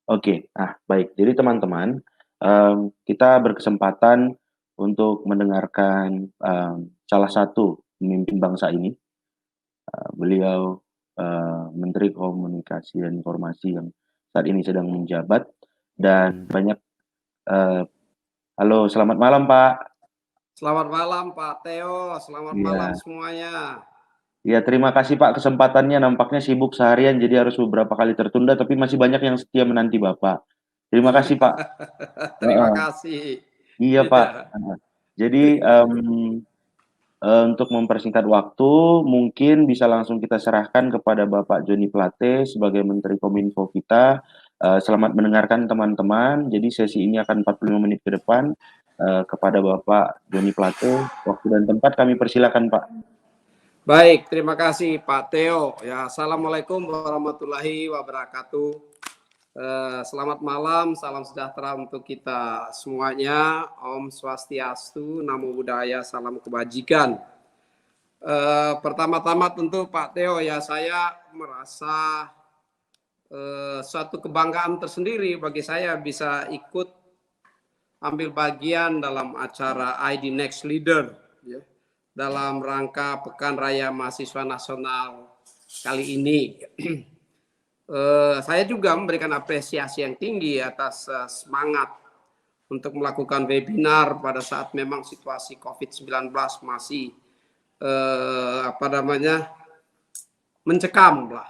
Oke, baik. Jadi teman-teman, kita berkesempatan untuk mendengarkan, salah satu pemimpin bangsa ini. Beliau, Menteri Komunikasi dan Informasi yang saat ini sedang menjabat dan banyak halo, selamat malam, Pak. Selamat malam Pak Theo, selamat malam Iya. semuanya. Iya, terima kasih, Pak, kesempatannya. Nampaknya sibuk seharian jadi harus beberapa kali tertunda, tapi masih banyak yang setia menanti Bapak. Terima kasih, Pak. Terima Heeh. kasih. Iya, Pak. Iya. Jadi, untuk mempersingkat waktu, mungkin bisa langsung kita serahkan kepada Bapak Joni Plate sebagai Menteri Kominfo kita. Selamat mendengarkan teman-teman. Jadi sesi ini akan 45 menit ke depan. Kepada Bapak Joni Plate, waktu dan tempat kami persilakan, Pak. Baik, terima kasih Pak Theo. Ya, assalamualaikum warahmatullahi wabarakatuh. Selamat malam, salam sejahtera untuk kita semuanya. Om Swastiastu, Namo Buddhaya, salam kebajikan. Pertama-tama tentu Pak Theo ya, saya merasa suatu kebanggaan tersendiri bagi saya bisa ikut ambil bagian dalam acara ID Next Leader ya, dalam rangka Pekan Raya Mahasiswa Nasional kali ini. Saya juga memberikan apresiasi yang tinggi atas semangat untuk melakukan webinar pada saat memang situasi COVID-19 masih mencekam lah,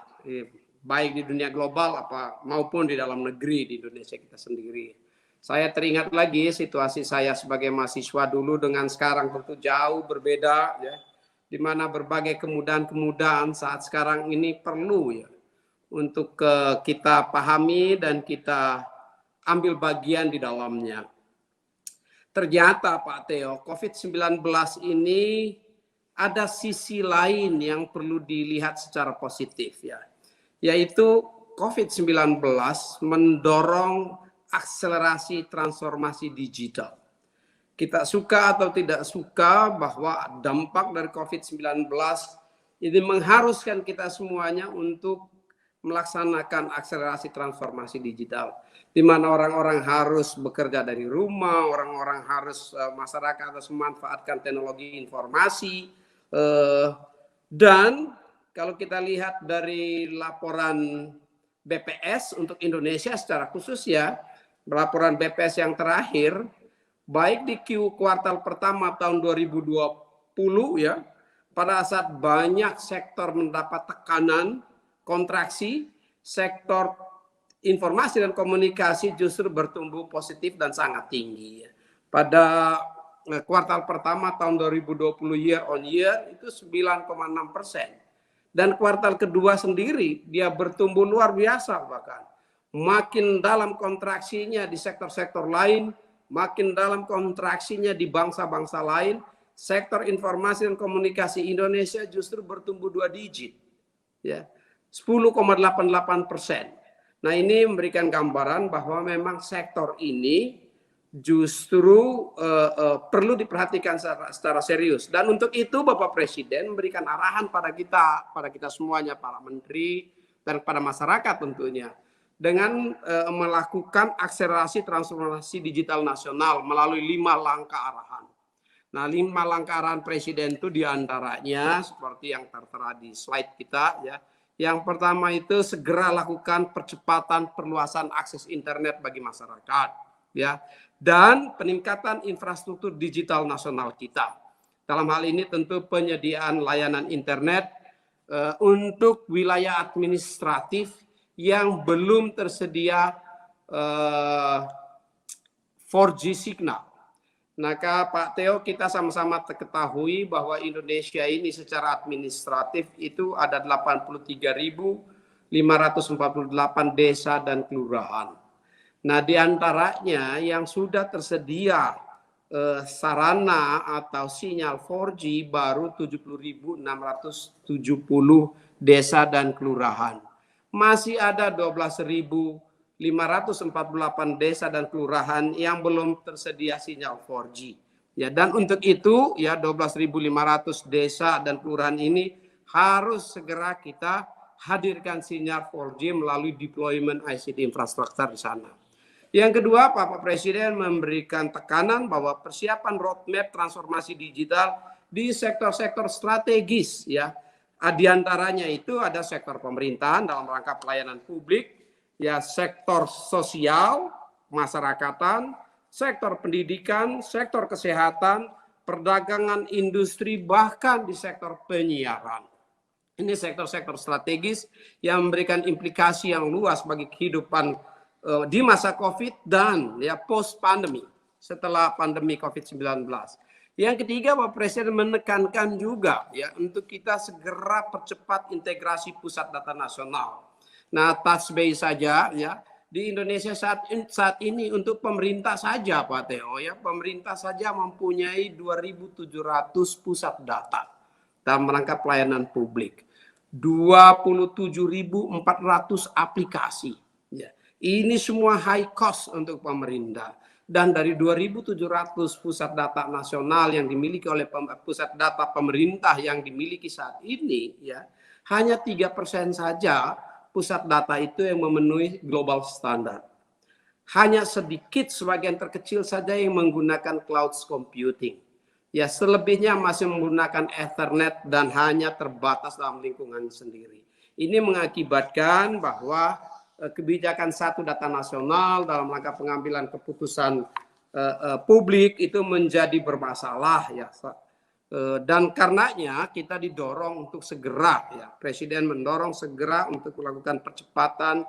baik di dunia global maupun di dalam negeri di Indonesia kita sendiri. Saya teringat lagi situasi saya sebagai mahasiswa dulu dengan sekarang tentu jauh berbeda ya, di mana berbagai kemudahan-kemudahan saat sekarang ini perlu ya untuk kita pahami dan kita ambil bagian di dalamnya. Ternyata Pak Theo, COVID-19 ini ada sisi lain yang perlu dilihat secara positif ya, yaitu COVID-19 mendorong akselerasi transformasi digital. Kita suka atau tidak suka bahwa dampak dari COVID-19 ini mengharuskan kita semuanya untuk melaksanakan akselerasi transformasi digital, di mana orang-orang harus bekerja dari rumah, orang-orang harus masyarakat harus memanfaatkan teknologi informasi, dan kalau kita lihat dari laporan BPS untuk Indonesia secara khusus ya, laporan BPS yang terakhir, baik di kuartal pertama tahun 2020 ya, pada saat banyak sektor mendapat tekanan, kontraksi, sektor informasi dan komunikasi justru bertumbuh positif dan sangat tinggi. Pada kuartal pertama tahun 2020 year on year itu 9,6%. Dan kuartal kedua sendiri dia bertumbuh luar biasa bahkan. Makin dalam kontraksinya di sektor-sektor lain, makin dalam kontraksinya di bangsa-bangsa lain, sektor informasi dan komunikasi Indonesia justru bertumbuh 2 digit. Ya. 10,88%. Nah, ini memberikan gambaran bahwa memang sektor ini justru perlu diperhatikan secara serius. Dan untuk itu Bapak Presiden memberikan arahan pada kita semuanya, para menteri dan pada masyarakat tentunya, dengan melakukan akselerasi transformasi digital nasional melalui 5 langkah arahan. Nah, 5 langkah arahan Presiden itu diantaranya seperti yang tertera di slide kita ya. Yang pertama itu segera lakukan percepatan perluasan akses internet bagi masyarakat ya, dan peningkatan infrastruktur digital nasional kita. Dalam hal ini tentu penyediaan layanan internet untuk wilayah administratif yang belum tersedia 4G signal. Maka Pak Theo, kita sama-sama ketahui bahwa Indonesia ini secara administratif itu ada 83.548 desa dan kelurahan. Nah, diantaranya yang sudah tersedia sarana atau sinyal 4G baru 70.670 desa dan kelurahan. Masih ada 12.548 desa dan kelurahan yang belum tersedia sinyal 4G. Ya, dan untuk itu ya 12.500 desa dan kelurahan ini harus segera kita hadirkan sinyal 4G melalui deployment ICT infrastruktur di sana. Yang kedua, Bapak Presiden memberikan tekanan bahwa persiapan roadmap transformasi digital di sektor-sektor strategis, ya. Di antaranya itu ada sektor pemerintahan dalam rangka pelayanan publik, ya, sektor sosial, masyarakatan, sektor pendidikan, sektor kesehatan, perdagangan, industri, bahkan di sektor penyiaran. Ini sektor-sektor strategis yang memberikan implikasi yang luas bagi kehidupan di masa COVID dan ya post pandemi, setelah pandemi COVID-19. Yang ketiga, Pak Presiden menekankan juga ya untuk kita segera percepat integrasi pusat data nasional. Nah, touch base saja ya di Indonesia saat ini untuk pemerintah saja, Pak Teo, ya pemerintah saja mempunyai 2.700 pusat data dalam rangka pelayanan publik, 27.400 aplikasi. Ya. Ini semua high cost untuk pemerintah. Dan dari 2.700 pusat data nasional yang dimiliki oleh pusat data pemerintah yang dimiliki saat ini, ya hanya 3% saja pusat data itu yang memenuhi global standard. Hanya sedikit sebagian terkecil saja yang menggunakan cloud computing. Ya, selebihnya masih menggunakan Ethernet dan hanya terbatas dalam lingkungan sendiri. Ini mengakibatkan bahwa kebijakan satu data nasional dalam rangka pengambilan keputusan publik itu menjadi bermasalah, ya. Dan karenanya kita didorong untuk segera, ya Presiden mendorong segera untuk melakukan percepatan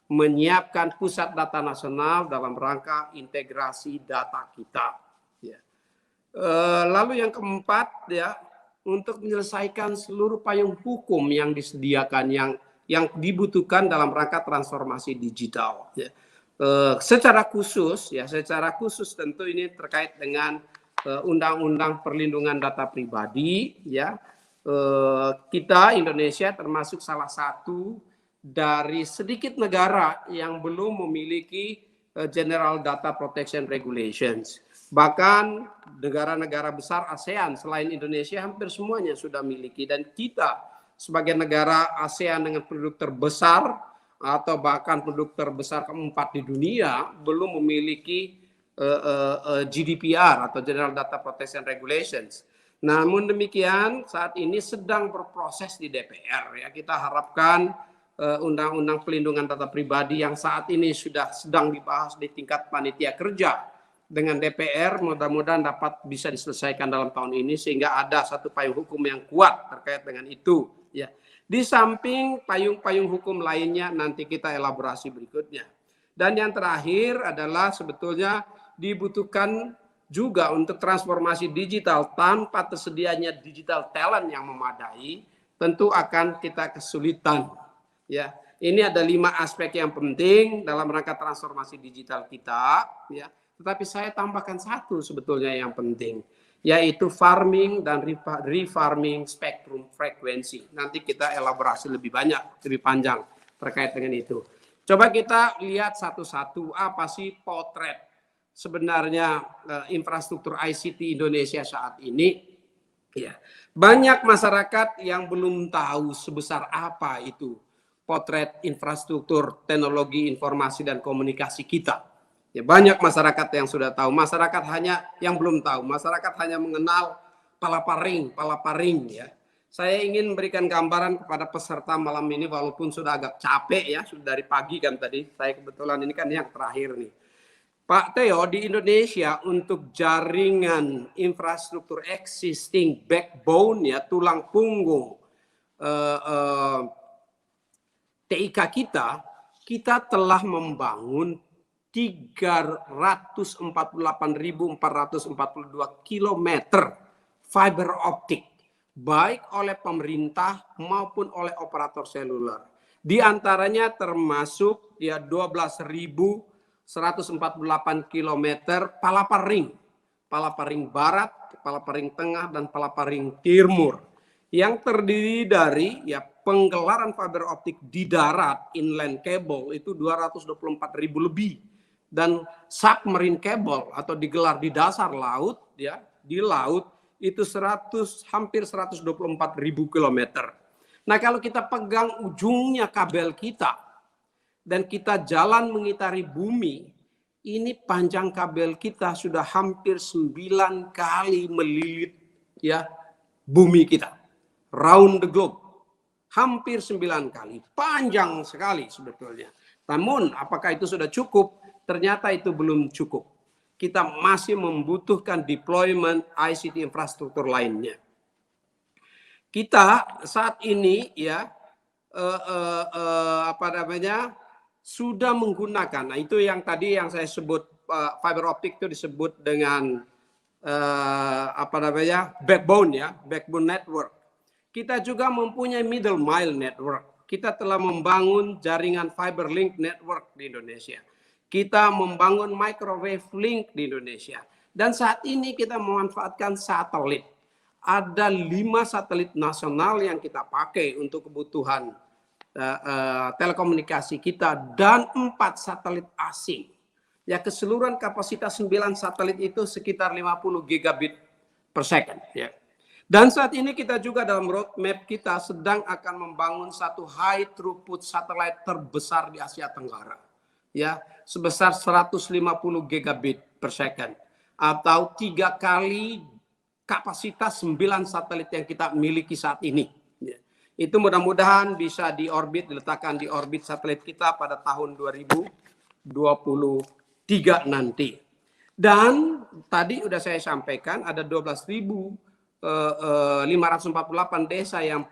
menyiapkan pusat data nasional dalam rangka integrasi data kita. Ya. Lalu yang keempat, ya untuk menyelesaikan seluruh payung hukum yang disediakan yang dibutuhkan dalam rangka transformasi digital. Ya. Secara khusus tentu ini terkait dengan Undang-Undang Perlindungan Data Pribadi. Ya, kita Indonesia termasuk salah satu dari sedikit negara yang belum memiliki General Data Protection Regulations. Bahkan negara-negara besar ASEAN selain Indonesia hampir semuanya sudah miliki, dan kita sebagai negara ASEAN dengan penduduk terbesar atau bahkan penduduk terbesar keempat di dunia belum memiliki GDPR atau General Data Protection Regulations. Namun demikian saat ini sedang berproses di DPR, ya kita harapkan Undang-Undang Pelindungan Data Pribadi yang saat ini sedang dibahas di tingkat panitia kerja dengan DPR mudah-mudahan dapat bisa diselesaikan dalam tahun ini sehingga ada satu payung hukum yang kuat terkait dengan itu, ya. Di samping payung-payung hukum lainnya nanti kita elaborasi berikutnya. Dan yang terakhir adalah sebetulnya dibutuhkan juga untuk transformasi digital tanpa tersedianya digital talent yang memadai, tentu akan kita kesulitan. Ya, ini ada 5 aspek yang penting dalam rangka transformasi digital kita, ya. Tetapi saya tambahkan satu sebetulnya yang penting, yaitu farming dan refarming spektrum frekuensi. Nanti kita elaborasi lebih banyak, lebih panjang terkait dengan itu. Coba kita lihat satu-satu apa sih potret sebenarnya infrastruktur ICT Indonesia saat ini. Ya, banyak masyarakat yang belum tahu sebesar apa itu potret infrastruktur teknologi informasi dan komunikasi kita. Ya, banyak masyarakat yang sudah tahu, masyarakat hanya yang belum tahu, masyarakat hanya mengenal palaparing, ya. Saya ingin memberikan gambaran kepada peserta malam ini walaupun sudah agak capek ya, sudah dari pagi kan tadi. Saya kebetulan ini kan yang terakhir nih. Pak Teo, di Indonesia untuk jaringan infrastruktur existing backbone ya, tulang punggung TIK kita telah membangun 348.442 kilometer fiber optik, baik oleh pemerintah maupun oleh operator seluler. Di antaranya termasuk ya 12.148 kilometer palaparing barat, palaparing tengah, dan palaparing timur, yang terdiri dari ya penggelaran fiber optik di darat inland cable itu 224.000 lebih, dan submarine cable atau digelar di dasar laut ya di laut itu hampir 124.000 kilometer. Nah, kalau kita pegang ujungnya kabel kita dan kita jalan mengitari bumi, ini panjang kabel kita sudah hampir 9 kali melilit ya bumi kita. Round the globe. Hampir 9 kali. Panjang sekali sebetulnya. Namun apakah itu sudah cukup? Ternyata itu belum cukup. Kita masih membutuhkan deployment ICT infrastruktur lainnya. Kita saat ini ya sudah menggunakan. Nah, itu yang tadi yang saya sebut fiber optic itu disebut dengan backbone ya, backbone network. Kita juga mempunyai middle mile network. Kita telah membangun jaringan fiber link network di Indonesia. Kita membangun microwave link di Indonesia. Dan saat ini kita memanfaatkan satelit. Ada 5 satelit nasional yang kita pakai untuk kebutuhan telekomunikasi kita dan 4 satelit asing. Ya, keseluruhan kapasitas 9 satelit itu sekitar 50 gigabit per second. Ya. Dan saat ini kita juga dalam roadmap kita sedang akan membangun satu high throughput satelit terbesar di Asia Tenggara. Ya, sebesar 150 gigabit per second. Atau 3 kali kapasitas 9 satelit yang kita miliki saat ini. Ya. Itu mudah-mudahan bisa diletakkan di orbit satelit kita pada tahun 2023 nanti. Dan tadi sudah saya sampaikan ada 12.548 desa yang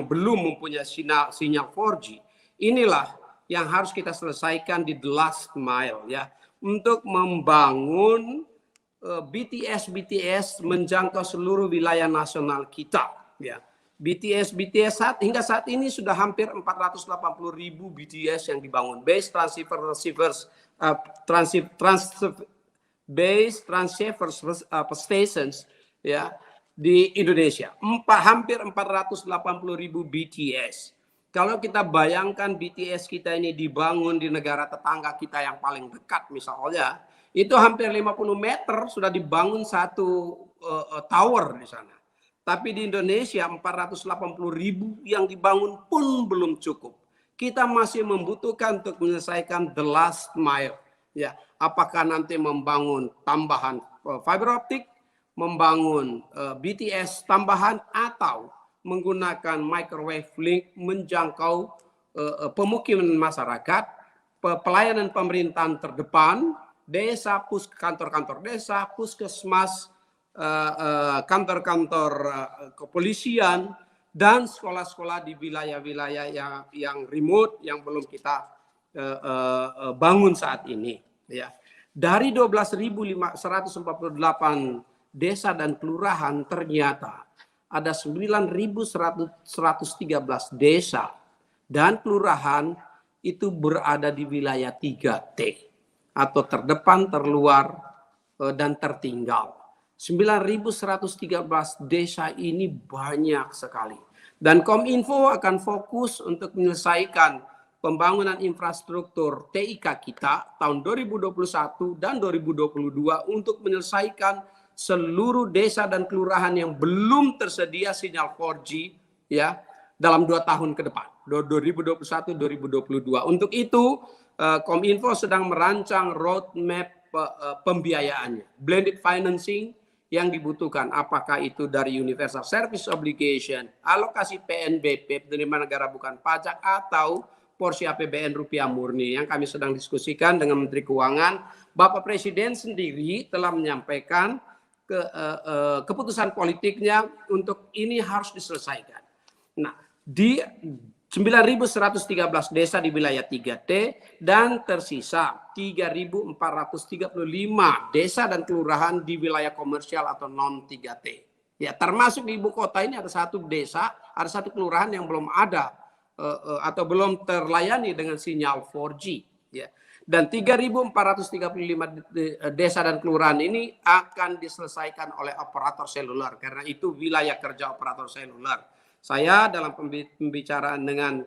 belum mempunyai sinyal 4G. Inilah yang harus kita selesaikan di the last mile ya, untuk membangun BTS menjangkau seluruh wilayah nasional kita ya. BTS hingga saat ini sudah hampir 480.000 BTS yang dibangun, base transceivers stations ya di Indonesia. Hampir 480.000 BTS. Kalau kita bayangkan BTS kita ini dibangun di negara tetangga kita yang paling dekat misalnya, itu hampir 50 meter sudah dibangun satu tower di sana. Tapi di Indonesia 480.000 yang dibangun pun belum cukup. Kita masih membutuhkan untuk menyelesaikan the last mile. Ya, apakah nanti membangun tambahan fiber optik, membangun BTS tambahan, atau menggunakan microwave link menjangkau pemukiman masyarakat, pelayanan pemerintahan terdepan, desa, kantor-kantor desa, puskesmas, kantor-kantor kepolisian, dan sekolah-sekolah di wilayah-wilayah yang remote yang belum kita bangun saat ini. Ya. Dari 12.148 desa dan kelurahan ternyata ada 9.113 desa dan kelurahan itu berada di wilayah 3T atau terdepan, terluar, dan tertinggal. 9.113 desa ini banyak sekali. Dan Kominfo akan fokus untuk menyelesaikan pembangunan infrastruktur TIK kita tahun 2021 dan 2022 untuk menyelesaikan seluruh desa dan kelurahan yang belum tersedia sinyal 4G ya dalam 2 tahun ke depan, 2021-2022. Untuk itu Kominfo sedang merancang roadmap pembiayaannya, blended financing yang dibutuhkan, apakah itu dari Universal Service Obligation, alokasi PNBP, penerimaan negara bukan pajak, atau porsi APBN rupiah murni yang kami sedang diskusikan dengan Menteri Keuangan. Bapak Presiden sendiri telah menyampaikan keputusan politiknya untuk ini harus diselesaikan. Nah, di 9.113 desa di wilayah 3T dan tersisa 3.435 desa dan kelurahan di wilayah komersial atau non 3T. Ya, termasuk di ibu kota ini ada satu desa, ada satu kelurahan yang belum ada atau belum terlayani dengan sinyal 4G. Ya. Dan 3.435 desa dan kelurahan ini akan diselesaikan oleh operator seluler karena itu wilayah kerja operator seluler. Saya dalam pembicaraan dengan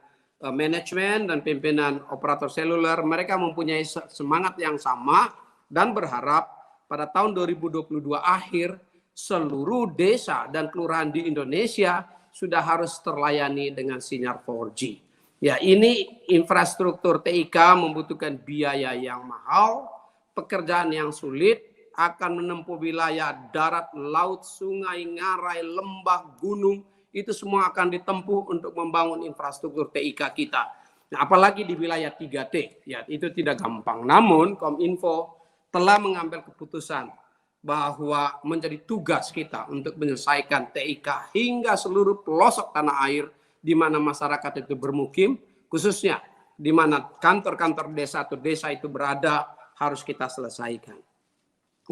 manajemen dan pimpinan operator seluler, mereka mempunyai semangat yang sama dan berharap pada tahun 2022 akhir seluruh desa dan kelurahan di Indonesia sudah harus terlayani dengan sinyal 4G. Ya, ini infrastruktur TIK membutuhkan biaya yang mahal, pekerjaan yang sulit, akan menempuh wilayah darat, laut, sungai, ngarai, lembah, gunung, itu semua akan ditempuh untuk membangun infrastruktur TIK kita. Nah, apalagi di wilayah 3T, ya itu tidak gampang. Namun Kominfo telah mengambil keputusan bahwa menjadi tugas kita untuk menyelesaikan TIK hingga seluruh pelosok tanah air di mana masyarakat itu bermukim, khususnya di mana kantor-kantor desa atau desa itu berada, harus kita selesaikan.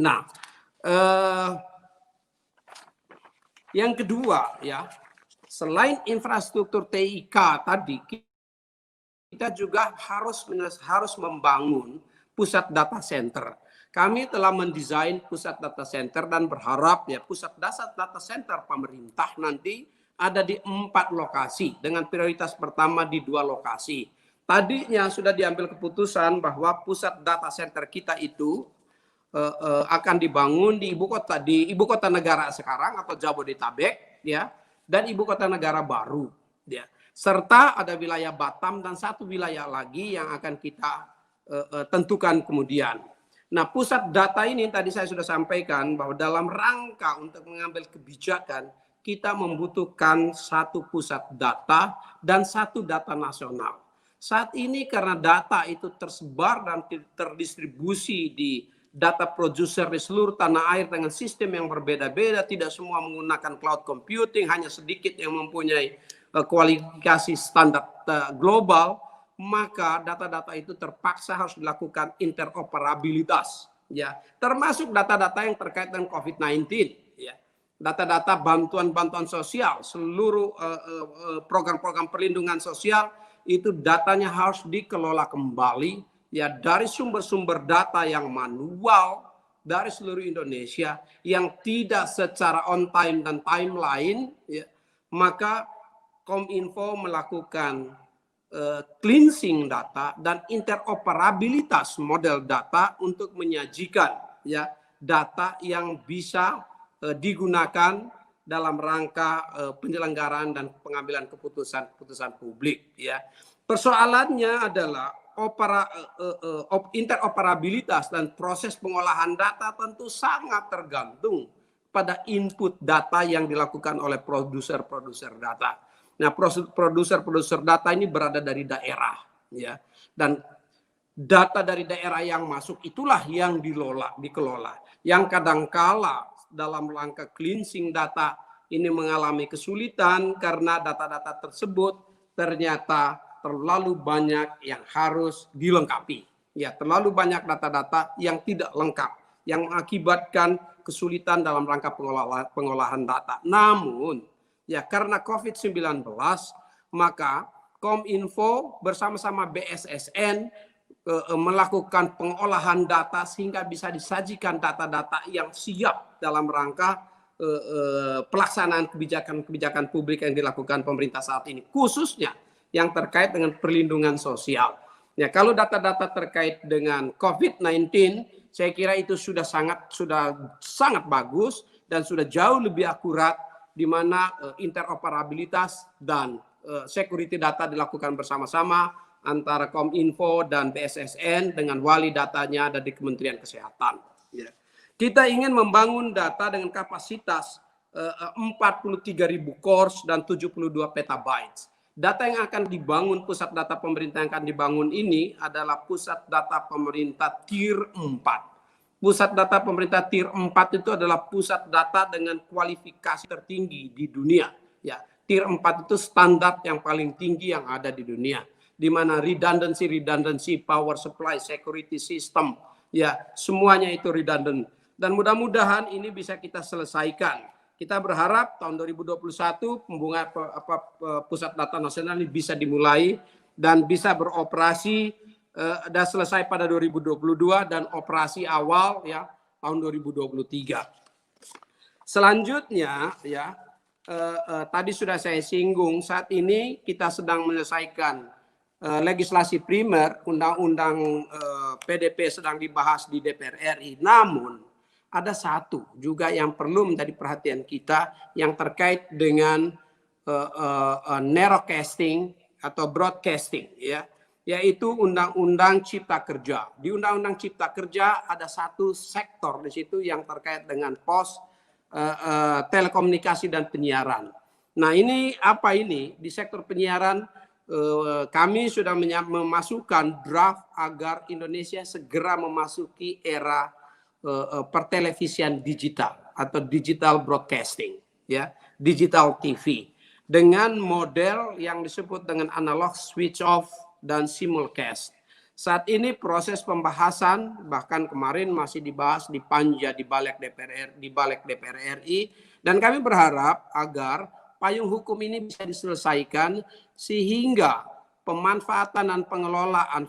Nah, yang kedua ya, selain infrastruktur TIK tadi, kita juga harus membangun pusat data center. Kami telah mendesain pusat data center dan berharap ya pusat data center pemerintah nanti ada di 4 lokasi dengan prioritas pertama di 2 lokasi. Tadinya sudah diambil keputusan bahwa pusat data center kita itu akan dibangun di ibu kota negara sekarang atau Jabodetabek ya, dan ibu kota negara baru ya. Serta ada wilayah Batam dan 1 wilayah lagi yang akan kita tentukan kemudian. Nah, pusat data ini tadi saya sudah sampaikan bahwa dalam rangka untuk mengambil kebijakan kita membutuhkan 1 pusat data dan 1 data nasional. Saat ini karena data itu tersebar dan terdistribusi di data producer di seluruh tanah air dengan sistem yang berbeda-beda, tidak semua menggunakan cloud computing, hanya sedikit yang mempunyai kualifikasi standar global, maka data-data itu terpaksa harus dilakukan interoperabilitas, ya, termasuk data-data yang terkait dengan COVID-19, ya. Data-data bantuan-bantuan sosial, seluruh program-program perlindungan sosial itu datanya harus dikelola kembali ya dari sumber-sumber data yang manual dari seluruh Indonesia yang tidak secara on time dan timeline ya. Maka Kominfo melakukan cleansing data dan interoperabilitas model data untuk menyajikan ya data yang bisa digunakan dalam rangka penyelenggaraan dan pengambilan keputusan publik ya. Persoalannya adalah interoperabilitas dan proses pengolahan data tentu sangat tergantung pada input data yang dilakukan oleh produser-produser data. Nah, produser-produser data ini berada dari daerah ya. Dan data dari daerah yang masuk itulah yang dikelola. Yang kadangkala dalam rangka cleansing data ini mengalami kesulitan karena data-data tersebut ternyata terlalu banyak yang harus dilengkapi. Ya, terlalu banyak data-data yang tidak lengkap, yang mengakibatkan kesulitan dalam rangka pengolahan data. Namun, ya karena COVID-19, maka Kominfo bersama-sama BSSN melakukan pengolahan data sehingga bisa disajikan data-data yang siap dalam rangka pelaksanaan kebijakan publik yang dilakukan pemerintah saat ini, khususnya yang terkait dengan perlindungan sosial. Ya, kalau data-data terkait dengan COVID-19, saya kira itu sudah sangat bagus dan sudah jauh lebih akurat, di mana interoperabilitas dan security data dilakukan bersama-sama antara Kominfo dan BSSN dengan wali datanya ada di Kementerian Kesehatan. Ya. Kita ingin membangun data dengan kapasitas 43.000 cores dan 72 petabytes. Data yang akan dibangun, pusat data pemerintah yang akan dibangun ini adalah pusat data pemerintah Tier 4. Pusat data pemerintah Tier 4 itu adalah pusat data dengan kualifikasi tertinggi di dunia. Ya, Tier 4 itu standar yang paling tinggi yang ada di dunia, di mana redundancy, power supply, security system, ya semuanya itu redundant. Dan mudah-mudahan ini bisa kita selesaikan. Kita berharap tahun 2021 pusat data nasional ini bisa dimulai dan bisa beroperasi dan selesai pada 2022 dan operasi awal ya tahun 2023. Selanjutnya ya tadi sudah saya singgung, saat ini kita sedang menyelesaikan legislasi primer, undang-undang PDP sedang dibahas di DPR RI. Namun ada satu juga yang perlu menjadi perhatian kita yang terkait dengan narrowcasting atau broadcasting, ya, yaitu Undang-Undang Cipta Kerja. Di Undang-Undang Cipta Kerja ada satu sektor di situ yang terkait dengan pos telekomunikasi dan penyiaran. Nah, ini apa ini? Di sektor penyiaran kami sudah memasukkan draft agar Indonesia segera memasuki era pertelevisian digital atau digital broadcasting, ya, digital TV dengan model yang disebut dengan analog switch off dan simulcast. Saat ini proses pembahasan bahkan kemarin masih dibahas di Panja di Balik DPR RI, dan kami berharap agar payung hukum ini bisa diselesaikan sehingga pemanfaatan dan pengelolaan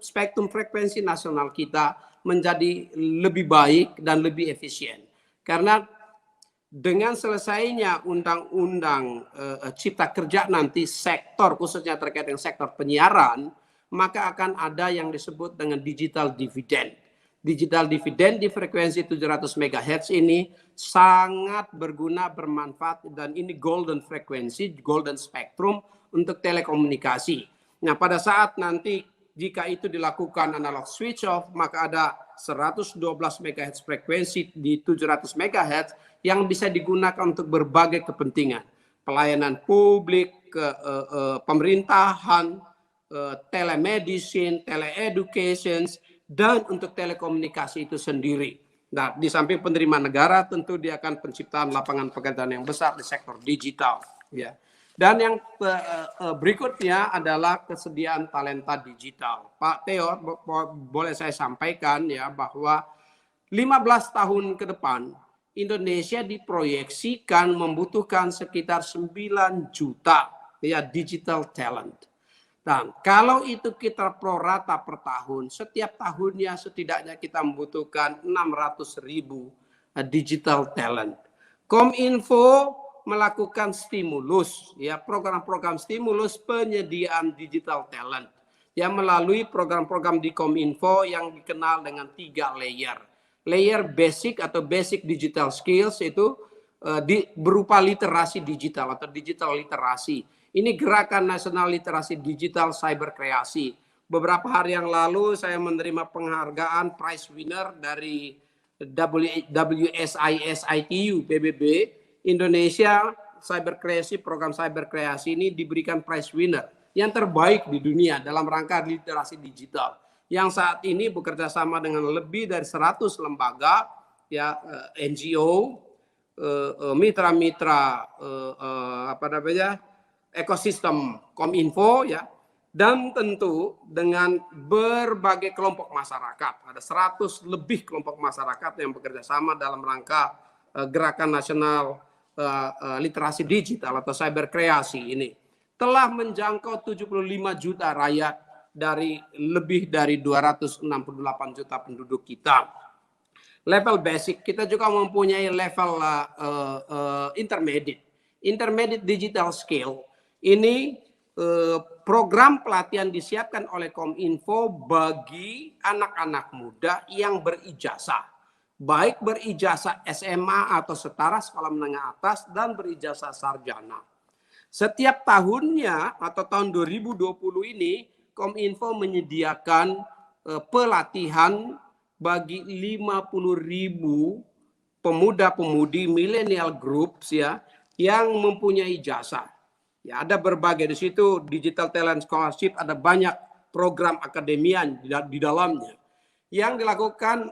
spektrum frekuensi nasional kita menjadi lebih baik dan lebih efisien. Karena dengan selesainya undang-undang Cipta Kerja nanti sektor khususnya terkait dengan sektor penyiaran, maka akan ada yang disebut dengan digital dividend. Digital dividend di frekuensi 700 MHz ini sangat berguna, bermanfaat, dan ini golden frekuensi, golden spektrum untuk telekomunikasi. Nah, pada saat nanti jika itu dilakukan analog switch off, maka ada 112 MHz frekuensi di 700 MHz yang bisa digunakan untuk berbagai kepentingan. Pelayanan publik, pemerintahan, telemedicine, teleeducation, dan untuk telekomunikasi itu sendiri. Nah, di samping penerimaan negara, tentu dia akan penciptaan lapangan pekerjaan yang besar di sektor digital. Ya. Dan yang berikutnya adalah kesediaan talenta digital. Pak Theo, boleh saya sampaikan ya bahwa 15 tahun ke depan Indonesia diproyeksikan membutuhkan sekitar 9 juta ya digital talent. Dan kalau itu kita prorata per tahun, setiap tahunnya setidaknya kita membutuhkan 600.000 digital talent. Kominfo melakukan stimulus, ya program-program stimulus penyediaan digital talent, yang melalui program-program di Kominfo yang dikenal dengan 3 layer. Layer basic atau basic digital skills itu berupa literasi digital atau digital literasi. Ini Gerakan Nasional Literasi Digital Cyber Kreasi. Beberapa hari yang lalu saya menerima penghargaan prize winner dari WSIS-ITU PBB Indonesia Cyber Kreasi, program Cyber Kreasi ini diberikan prize winner yang terbaik di dunia dalam rangka literasi digital. Yang saat ini bekerja sama dengan lebih dari 100 lembaga, ya NGO, mitra-mitra ekosistem Kominfo, ya, dan tentu dengan berbagai kelompok masyarakat. Ada 100 lebih kelompok masyarakat yang bekerja sama dalam rangka Gerakan Nasional Literasi Digital atau Cyber Kreasi ini. Telah menjangkau 75 juta rakyat dari lebih dari 268 juta penduduk kita. Level basic, kita juga mempunyai level intermediate digital skill. Ini program pelatihan disiapkan oleh Kominfo bagi anak-anak muda yang berijazah, baik berijazah SMA atau setara sekolah menengah atas dan berijazah sarjana. Setiap tahunnya atau tahun 2020 ini Kominfo menyediakan pelatihan bagi 50.000 pemuda-pemudi millennial groups ya yang mempunyai jasa. Ya, ada berbagai di situ digital talent scholarship, ada banyak program akademian di dalamnya yang dilakukan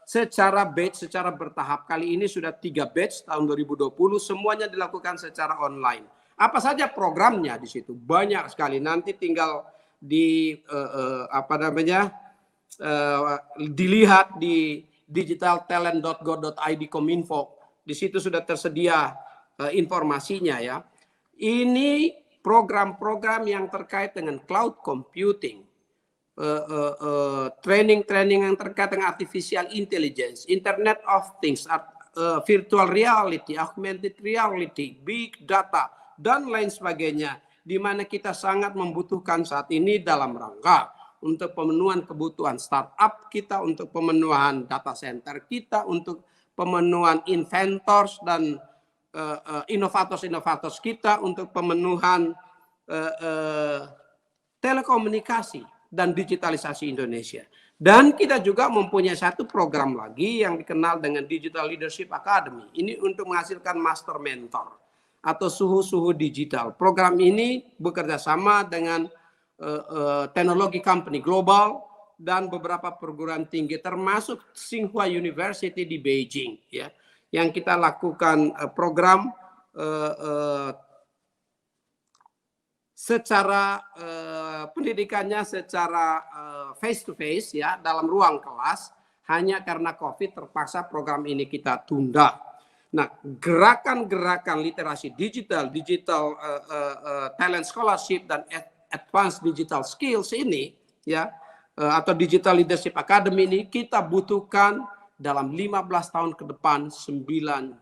secara batch, secara bertahap. Kali ini sudah 3 batch tahun 2020, semuanya dilakukan secara online. Apa saja programnya di situ? Banyak sekali. Nanti tinggal dilihat di digitaltalent.go.id Kominfo. Di situ sudah tersedia informasinya ya. Ini program-program yang terkait dengan cloud computing, training yang terkait dengan artificial intelligence, Internet of Things, virtual reality, augmented reality, big data, dan lain sebagainya, di mana kita sangat membutuhkan saat ini dalam rangka untuk pemenuhan kebutuhan startup kita, untuk pemenuhan data center kita, untuk pemenuhan inventors dan inovator kita untuk pemenuhan telekomunikasi dan digitalisasi Indonesia. Dan kita juga mempunyai satu program lagi yang dikenal dengan Digital Leadership Academy. Ini untuk menghasilkan master mentor atau suhu-suhu digital. Program ini bekerja sama dengan teknologi company global dan beberapa perguruan tinggi termasuk Tsinghua University di Beijing, ya, yang kita lakukan program secara pendidikannya secara face to face, ya, dalam ruang kelas. Hanya karena COVID terpaksa program ini kita tunda. Nah, gerakan-gerakan literasi digital, talent scholarship dan advanced digital skills ini, ya, atau Digital Leadership Academy ini kita butuhkan dalam 15 tahun ke depan 9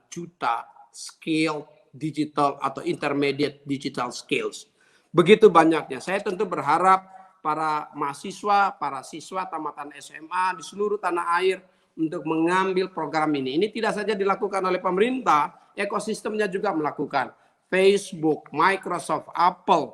juta skill digital atau intermediate digital skills. Begitu banyaknya. Saya tentu berharap para mahasiswa, para siswa tamatan SMA di seluruh tanah air untuk mengambil program ini. Ini tidak saja dilakukan oleh pemerintah, ekosistemnya juga melakukan. Facebook, Microsoft, Apple,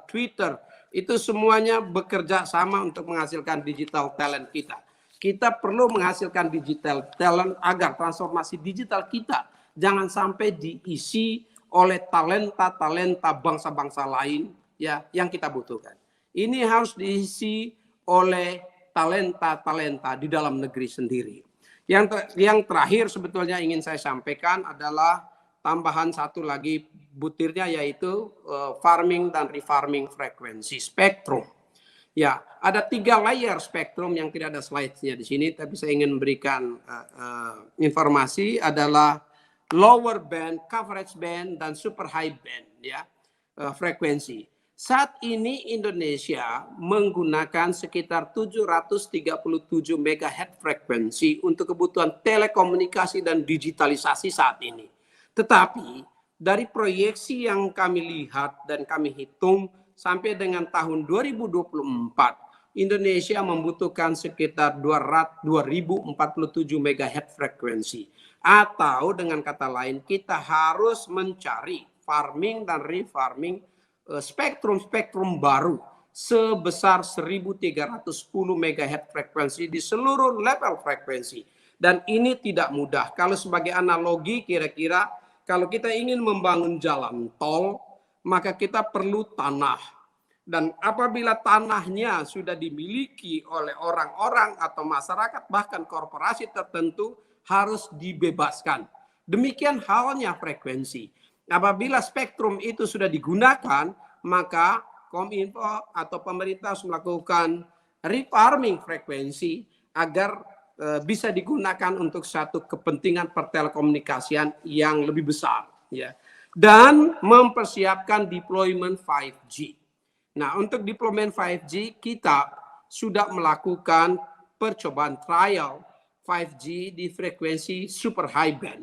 Twitter, itu semuanya bekerja sama untuk menghasilkan digital talent kita. Kita perlu menghasilkan digital talent agar transformasi digital kita jangan sampai diisi oleh talenta-talenta bangsa-bangsa lain, ya, yang kita butuhkan. Ini harus diisi oleh talenta-talenta di dalam negeri sendiri. Yang terakhir sebetulnya ingin saya sampaikan adalah tambahan satu lagi butirnya, yaitu farming dan refarming frekuensi spektrum. Ya, ada 3 layer spektrum yang tidak ada slide-nya di sini, tapi saya ingin memberikan informasi adalah lower band, coverage band, dan super high band, ya, frekuensi. Saat ini Indonesia menggunakan sekitar 737 MHz frekuensi untuk kebutuhan telekomunikasi dan digitalisasi saat ini. Tetapi dari proyeksi yang kami lihat dan kami hitung sampai dengan tahun 2024, Indonesia membutuhkan sekitar 2047 MHz frekuensi. Atau dengan kata lain, kita harus mencari farming dan refarming spektrum-spektrum baru sebesar 1310 MHz frekuensi di seluruh level frekuensi. Dan ini tidak mudah. Kalau sebagai analogi, kira-kira kalau kita ingin membangun jalan tol, maka kita perlu tanah. Dan apabila tanahnya sudah dimiliki oleh orang-orang atau masyarakat, bahkan korporasi tertentu, harus dibebaskan. Demikian halnya frekuensi. Apabila spektrum itu sudah digunakan, maka Kominfo atau pemerintah harus melakukan refarming frekuensi agar bisa digunakan untuk satu kepentingan pertelekomunikasian yang lebih besar, ya. Dan mempersiapkan deployment 5G. Nah, untuk deployment 5G kita sudah melakukan percobaan trial 5G di frekuensi super high band,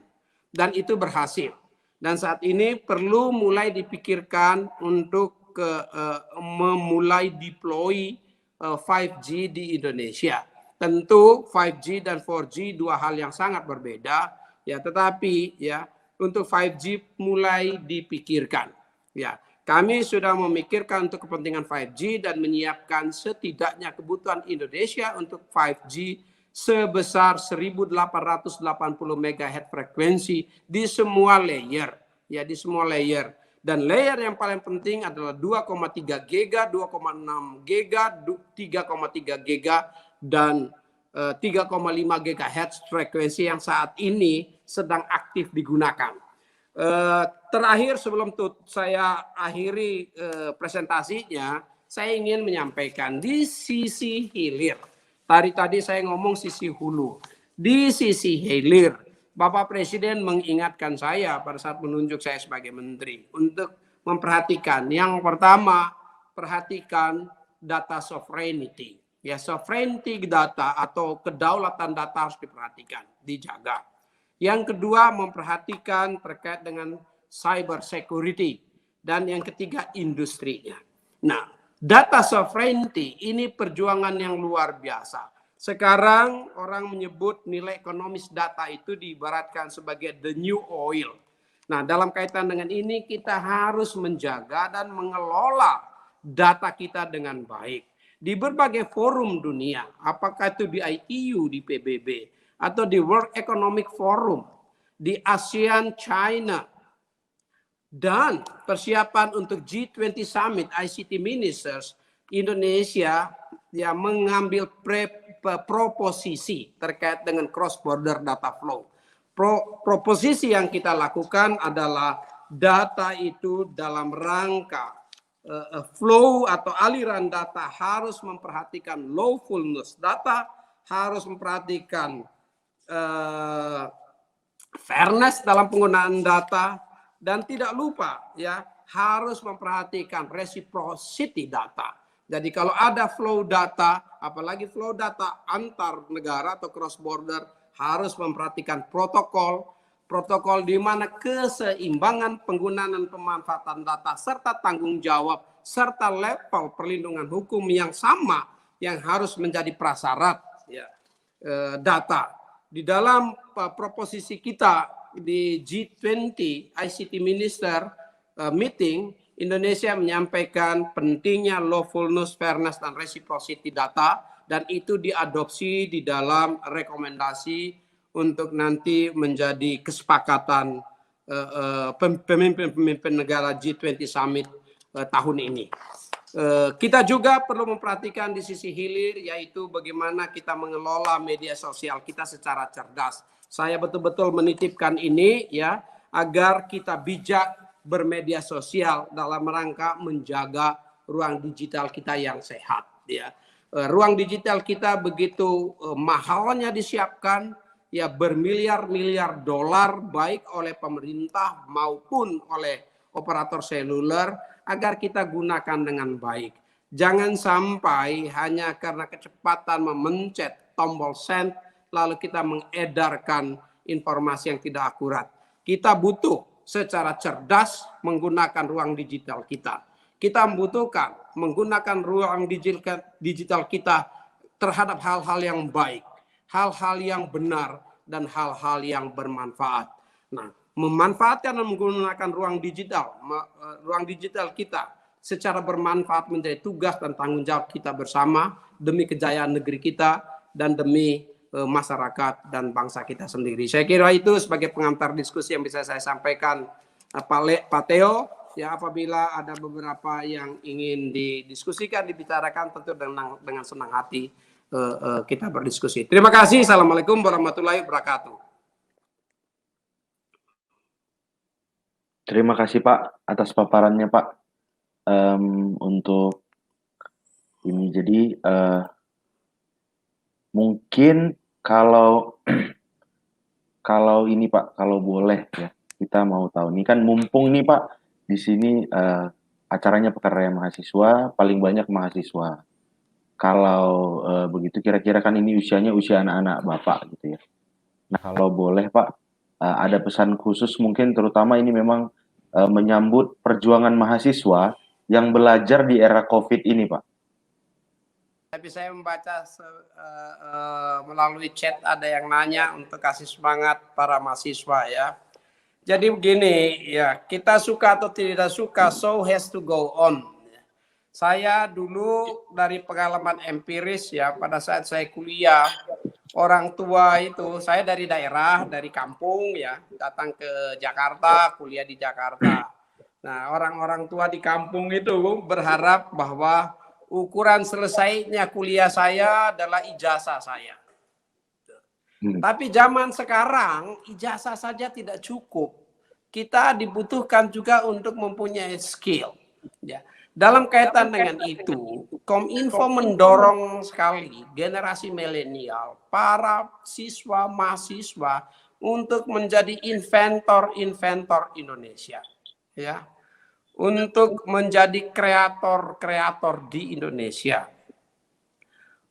dan itu berhasil. Dan saat ini perlu mulai dipikirkan untuk memulai deploy 5G di Indonesia. Tentu 5G dan 4G dua hal yang sangat berbeda, ya, tetapi ya untuk 5G mulai dipikirkan. Ya, kami sudah memikirkan untuk kepentingan 5G dan menyiapkan setidaknya kebutuhan Indonesia untuk 5G sebesar 1880 MHz frekuensi di semua layer, ya, di semua layer. Dan layer yang paling penting adalah 2,3 giga, 2,6 giga, 3,3 giga dan 3,5 GHz frekuensi yang saat ini sedang aktif digunakan. Terakhir sebelum saya akhiri presentasinya, saya ingin menyampaikan di sisi hilir. Tadi saya ngomong sisi hulu. Di sisi hilir, Bapak Presiden mengingatkan saya pada saat menunjuk saya sebagai menteri untuk memperhatikan. Yang pertama, perhatikan data sovereignty. Ya, sovereignty data atau kedaulatan data harus diperhatikan, dijaga. Yang kedua, memperhatikan terkait dengan cyber security. Dan yang ketiga, industrinya. Nah, data sovereignty ini perjuangan yang luar biasa. Sekarang orang menyebut nilai ekonomis data itu diibaratkan sebagai the new oil. Nah, dalam kaitan dengan ini kita harus menjaga dan mengelola data kita dengan baik. Di berbagai forum dunia, apakah itu di ITU, di PBB, atau di World Economic Forum, di ASEAN, China, dan persiapan untuk G20 Summit ICT Ministers, Indonesia ya mengambil proposisi terkait dengan cross border data flow. Proposisi yang kita lakukan adalah data itu dalam rangka flow atau aliran data harus memperhatikan lawfulness data, harus memperhatikan fairness dalam penggunaan data, dan tidak lupa ya harus memperhatikan reciprocity data. Jadi kalau ada flow data, apalagi flow data antar negara atau cross border, harus memperhatikan protokol di mana keseimbangan penggunaan dan pemanfaatan data serta tanggung jawab serta level perlindungan hukum yang sama yang harus menjadi prasyarat ya, data. Di dalam proposisi kita di G20 ICT Minister meeting, Indonesia menyampaikan pentingnya lawfulness, fairness, dan reciprocity data, dan itu diadopsi di dalam rekomendasi untuk nanti menjadi kesepakatan pemimpin-pemimpin negara G20 Summit tahun ini. Kita juga perlu memperhatikan di sisi hilir, yaitu bagaimana kita mengelola media sosial kita secara cerdas. Saya betul-betul menitipkan ini ya agar kita bijak bermedia sosial dalam rangka menjaga ruang digital kita yang sehat ya. Ruang digital kita begitu mahalnya disiapkan ya, bermiliar-miliar dolar baik oleh pemerintah maupun oleh operator seluler, agar kita gunakan dengan baik. Jangan sampai hanya karena kecepatan memencet tombol send lalu kita mengedarkan informasi yang tidak akurat. Kita butuh secara cerdas menggunakan ruang digital kita. Kita membutuhkan menggunakan ruang digital kita terhadap hal-hal yang baik, hal-hal yang benar, dan hal-hal yang bermanfaat. Nah, memanfaatkan dan menggunakan ruang digital kita secara bermanfaat menjadi tugas dan tanggung jawab kita bersama demi kejayaan negeri kita dan demi masyarakat dan bangsa kita sendiri. Saya kira itu sebagai pengantar diskusi yang bisa saya sampaikan, Pak Theo. Ya, apabila ada beberapa yang ingin didiskusikan, dibicarakan, tentu dengan senang hati kita berdiskusi. Terima kasih. Assalamualaikum warahmatullahi wabarakatuh. Terima kasih Pak atas paparannya Pak. Untuk ini jadi mungkin kalau ini Pak, kalau boleh ya, kita mau tahu. Ini kan mumpung nih Pak, di sini acaranya Pekan Raya Mahasiswa, paling banyak mahasiswa. Kalau begitu kira-kira kan ini usianya usia anak-anak Bapak gitu ya. Nah, kalau boleh Pak, ada pesan khusus mungkin terutama ini memang menyambut perjuangan mahasiswa yang belajar di era COVID ini Pak. Tapi saya membaca melalui chat ada yang nanya untuk kasih semangat para mahasiswa ya. Jadi begini ya, kita suka atau tidak suka, show has to go on. Saya dulu dari pengalaman empiris ya, pada saat saya kuliah, orang tua itu, saya dari daerah, dari kampung ya, datang ke Jakarta, kuliah di Jakarta. Nah, orang-orang tua di kampung itu berharap bahwa ukuran selesainya kuliah saya adalah ijazah saya. Tapi zaman sekarang ijazah saja tidak cukup. Kita dibutuhkan juga untuk mempunyai skill. Ya. Dalam kaitan dengan itu, Kominfo mendorong sekali generasi milenial, para siswa mahasiswa untuk menjadi inventor Indonesia. Ya. Untuk menjadi kreator di Indonesia,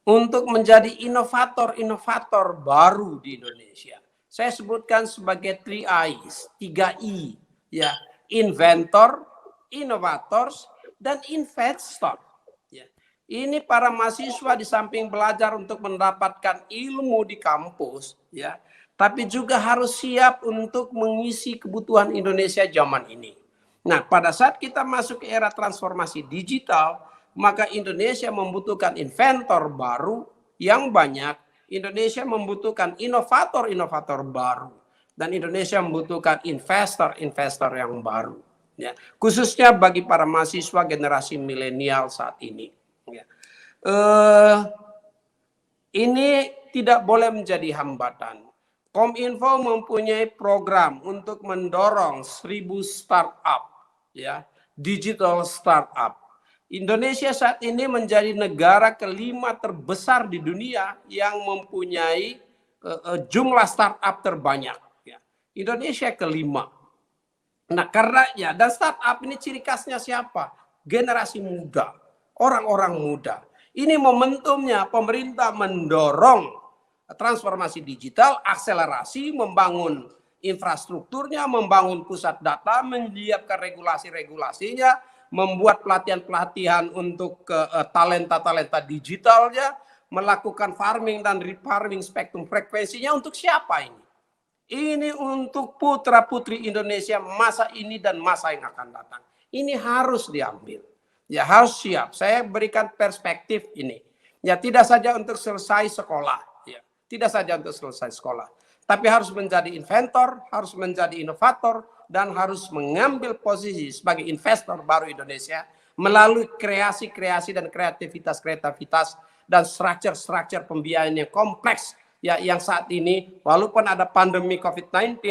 untuk menjadi inovator baru di Indonesia. Saya sebutkan sebagai 3I, ya, inventor, inovators, dan investor. Ya. Ini para mahasiswa di samping belajar untuk mendapatkan ilmu di kampus, ya, tapi juga harus siap untuk mengisi kebutuhan Indonesia zaman ini. Nah, pada saat kita masuk ke era transformasi digital, maka Indonesia membutuhkan inventor baru yang banyak. Indonesia membutuhkan inovator-inovator baru. Dan Indonesia membutuhkan investor-investor yang baru. Ya, khususnya bagi para mahasiswa generasi milenial saat ini. Ya. Ini tidak boleh menjadi hambatan. Kominfo mempunyai program untuk mendorong 1.000 startup, ya, digital startup. Indonesia saat ini menjadi negara kelima terbesar di dunia yang mempunyai jumlah startup terbanyak. Ya. Indonesia kelima. Nah, karena ya, dan startup ini ciri khasnya siapa? Generasi muda, orang-orang muda. Ini momentumnya pemerintah mendorong transformasi digital, akselerasi, membangun infrastrukturnya, membangun pusat data, menyiapkan regulasi-regulasinya, membuat pelatihan-pelatihan untuk talenta-talenta digitalnya, melakukan farming dan refarming spektrum frekuensinya. Untuk siapa ini? Ini untuk putra-putri Indonesia masa ini dan masa yang akan datang. Ini harus diambil. Ya, harus siap. Saya berikan perspektif ini. Ya, tidak saja untuk selesai sekolah. Ya, tidak saja untuk selesai sekolah. Tapi harus menjadi inventor, harus menjadi inovator, dan harus mengambil posisi sebagai investor baru Indonesia melalui kreasi-kreasi dan kreativitas-kreativitas dan struktur-struktur pembiayaan yang kompleks. Ya, yang saat ini walaupun ada pandemi COVID-19,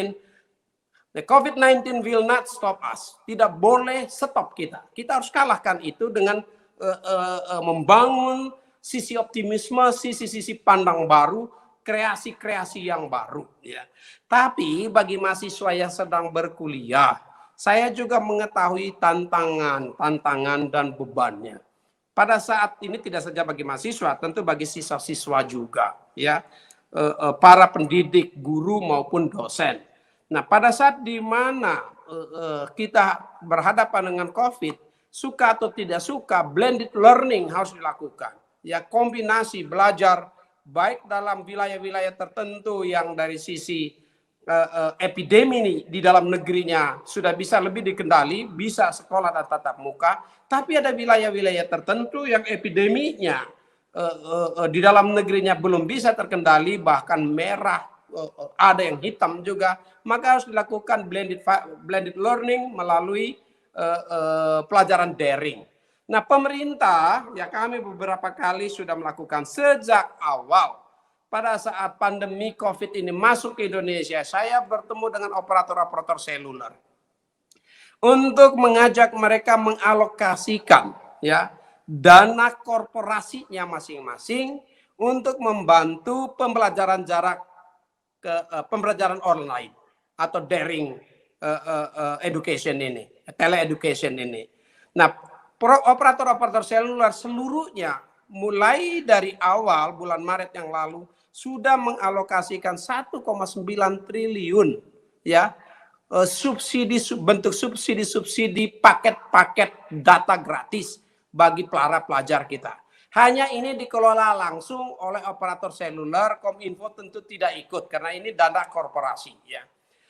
the COVID-19 will not stop us. Tidak boleh stop kita. Kita harus kalahkan itu dengan membangun sisi optimisme, sisi-sisi pandang baru, kreasi-kreasi yang baru. Ya. Tapi bagi mahasiswa yang sedang berkuliah, saya juga mengetahui tantangan dan bebannya. Pada saat ini tidak saja bagi mahasiswa, tentu bagi siswa-siswa juga, ya. Para pendidik, guru maupun dosen. Nah, pada saat di mana kita berhadapan dengan COVID, suka atau tidak suka, blended learning harus dilakukan. Ya, kombinasi belajar baik dalam wilayah-wilayah tertentu yang dari sisi epidemi ini di dalam negerinya sudah bisa lebih dikendali, bisa sekolah dan tatap muka, tapi ada wilayah-wilayah tertentu yang epideminya di dalam negerinya belum bisa terkendali, bahkan merah, ada yang hitam juga, maka harus dilakukan blended learning melalui pelajaran daring. Nah, pemerintah, ya, kami beberapa kali sudah melakukan sejak awal. Pada saat pandemi COVID ini masuk ke Indonesia, saya bertemu dengan operator-operator seluler untuk mengajak mereka mengalokasikan, ya, dana korporasinya masing-masing untuk membantu pembelajaran jarak pembelajaran online atau daring education ini, tele-education ini. Nah, operator-operator seluler seluruhnya mulai dari awal bulan Maret yang lalu sudah mengalokasikan 1,9 triliun, ya, bentuk subsidi paket-paket data gratis bagi para pelajar kita. Hanya ini dikelola langsung oleh operator seluler. Kominfo tentu tidak ikut karena ini dana korporasi, ya.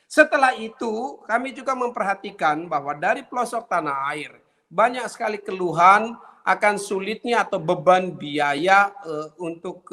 Setelah itu kami juga memperhatikan bahwa dari pelosok tanah air banyak sekali keluhan akan sulitnya atau beban biaya untuk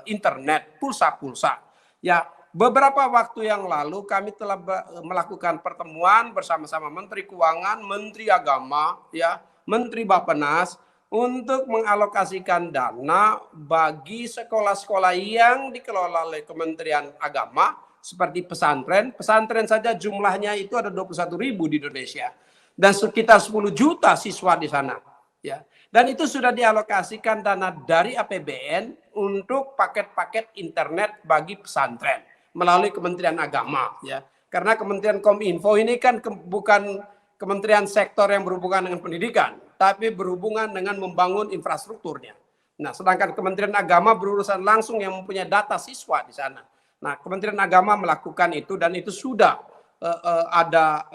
internet, pulsa-pulsa. Ya, beberapa waktu yang lalu kami telah melakukan pertemuan bersama-sama Menteri Keuangan, Menteri Agama, ya, Menteri Bappenas untuk mengalokasikan dana bagi sekolah-sekolah yang dikelola oleh Kementerian Agama seperti pesantren. Pesantren saja jumlahnya itu ada 21.000 di Indonesia dan sekitar 10 juta siswa di sana, ya. Dan itu sudah dialokasikan dana dari APBN untuk paket-paket internet bagi pesantren melalui Kementerian Agama, ya. Karena Kementerian Kominfo ini kan bukan kementerian sektor yang berhubungan dengan pendidikan, tapi berhubungan dengan membangun infrastrukturnya. Nah, sedangkan Kementerian Agama berurusan langsung yang mempunyai data siswa di sana. Nah, Kementerian Agama melakukan itu dan itu sudah ada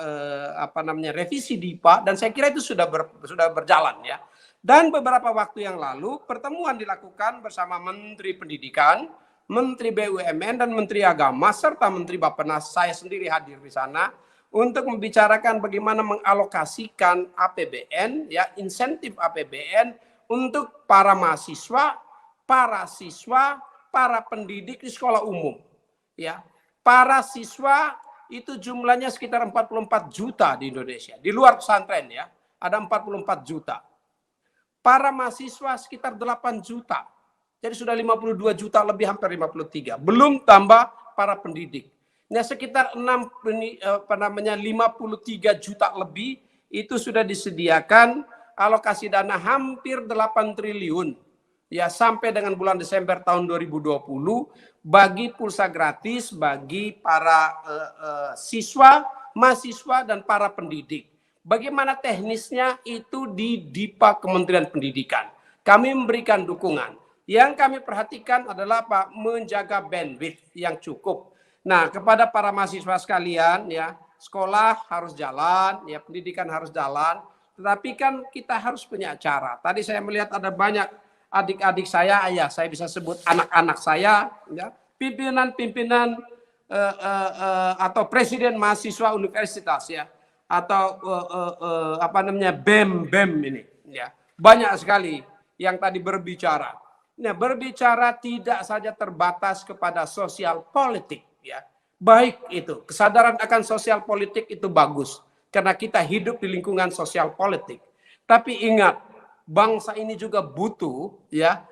revisi DIPA dan saya kira itu sudah berjalan, ya. Dan beberapa waktu yang lalu pertemuan dilakukan bersama Menteri Pendidikan, Menteri BUMN dan Menteri Agama serta Menteri Bappenas. Saya sendiri hadir di sana untuk membicarakan bagaimana mengalokasikan APBN, ya, insentif APBN untuk para mahasiswa, para siswa, para pendidik di sekolah umum. Ya, para siswa itu jumlahnya sekitar 44 juta di Indonesia. Di luar pesantren ya, ada 44 juta. Para mahasiswa sekitar 8 juta. Jadi sudah 52 juta lebih, hampir 53. Belum tambah para pendidik. Nah, sekitar 53 juta lebih itu sudah disediakan alokasi dana hampir 8 triliun. Ya, sampai dengan bulan Desember tahun 2020 bagi pulsa gratis bagi para siswa, mahasiswa dan para pendidik. Bagaimana teknisnya itu di DIPA Kementerian Pendidikan. Kami memberikan dukungan. Yang kami perhatikan adalah Pak, menjaga bandwidth yang cukup. Nah, kepada para mahasiswa sekalian ya, sekolah harus jalan, ya, pendidikan harus jalan, tetapi kan kita harus punya cara. Tadi saya melihat ada banyak adik-adik saya, ya saya bisa sebut anak-anak saya, ya, pimpinan-pimpinan atau presiden mahasiswa universitas ya, atau apa namanya BEM ini ya, banyak sekali yang tadi berbicara. Nah, berbicara tidak saja terbatas kepada sosial politik ya. Baik itu, kesadaran akan sosial politik itu bagus karena kita hidup di lingkungan sosial politik. Tapi ingat, bangsa ini juga butuh ya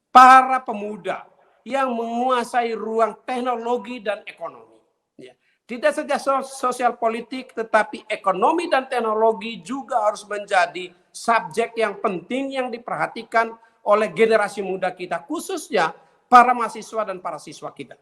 para pemuda yang menguasai ruang teknologi dan ekonomi. Tidak saja sosial politik, tetapi ekonomi dan teknologi juga harus menjadi subjek yang penting yang diperhatikan oleh generasi muda kita, khususnya para mahasiswa dan para siswa kita.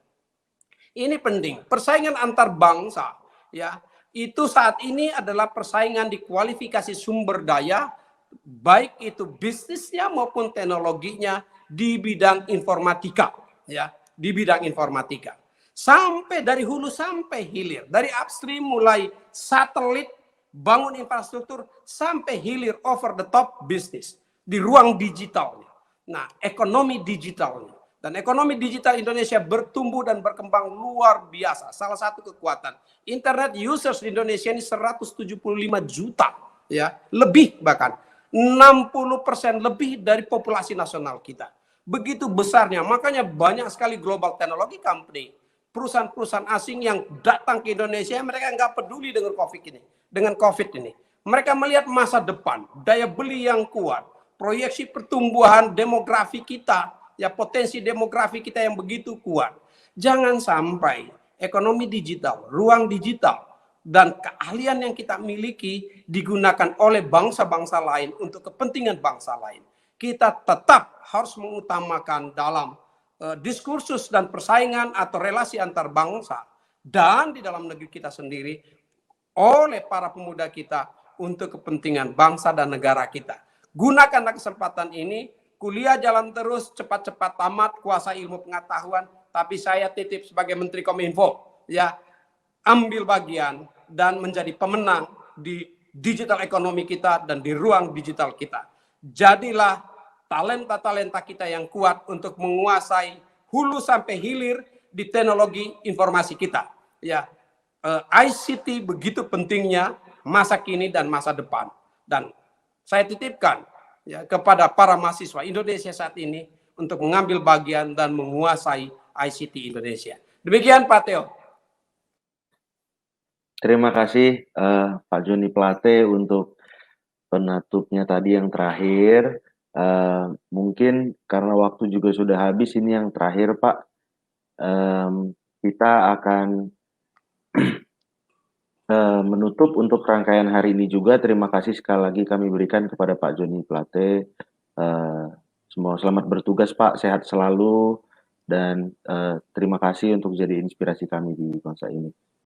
Ini penting. Persaingan antar bangsa, ya, itu saat ini adalah persaingan di kualifikasi sumber daya, baik itu bisnisnya maupun teknologinya di bidang informatika, ya, di bidang informatika. Sampai dari hulu sampai hilir, dari upstream mulai satelit, bangun infrastruktur, sampai hilir over the top bisnis di ruang digital. Nah, ekonomi digital. Dan ekonomi digital Indonesia bertumbuh dan berkembang luar biasa. Salah satu kekuatan internet users di Indonesia ini 175 juta, ya, lebih bahkan 60% lebih dari populasi nasional kita. Begitu besarnya, makanya banyak sekali global technology company, perusahaan-perusahaan asing yang datang ke Indonesia, mereka nggak peduli dengan COVID ini. Mereka melihat masa depan, daya beli yang kuat, proyeksi pertumbuhan demografi kita, ya, potensi demografi kita yang begitu kuat. Jangan sampai ekonomi digital, ruang digital, dan keahlian yang kita miliki digunakan oleh bangsa-bangsa lain untuk kepentingan bangsa lain. Kita tetap harus mengutamakan dalam diskursus dan persaingan atau relasi antar bangsa dan di dalam negeri kita sendiri oleh para pemuda kita untuk kepentingan bangsa dan negara kita. Gunakanlah kesempatan ini, kuliah jalan terus, cepat-cepat tamat, kuasai ilmu pengetahuan, tapi saya titip sebagai Menteri Kominfo, ya, ambil bagian dan menjadi pemenang di digital ekonomi kita dan di ruang digital kita. Jadilah talenta-talenta kita yang kuat untuk menguasai hulu sampai hilir di teknologi informasi kita. Ya, ICT begitu pentingnya masa kini dan masa depan. Dan saya titipkan ya kepada para mahasiswa Indonesia saat ini untuk mengambil bagian dan menguasai ICT Indonesia. Demikian Pak Teo. Terima kasih Pak Joni Plate untuk penutupnya tadi yang terakhir. Mungkin karena waktu juga sudah habis, ini yang terakhir Pak. Kita akan menutup untuk rangkaian hari ini juga. Terima kasih sekali lagi kami berikan kepada Pak Joni Plate. Semua selamat bertugas Pak, sehat selalu, dan terima kasih untuk jadi inspirasi kami di bangsa ini.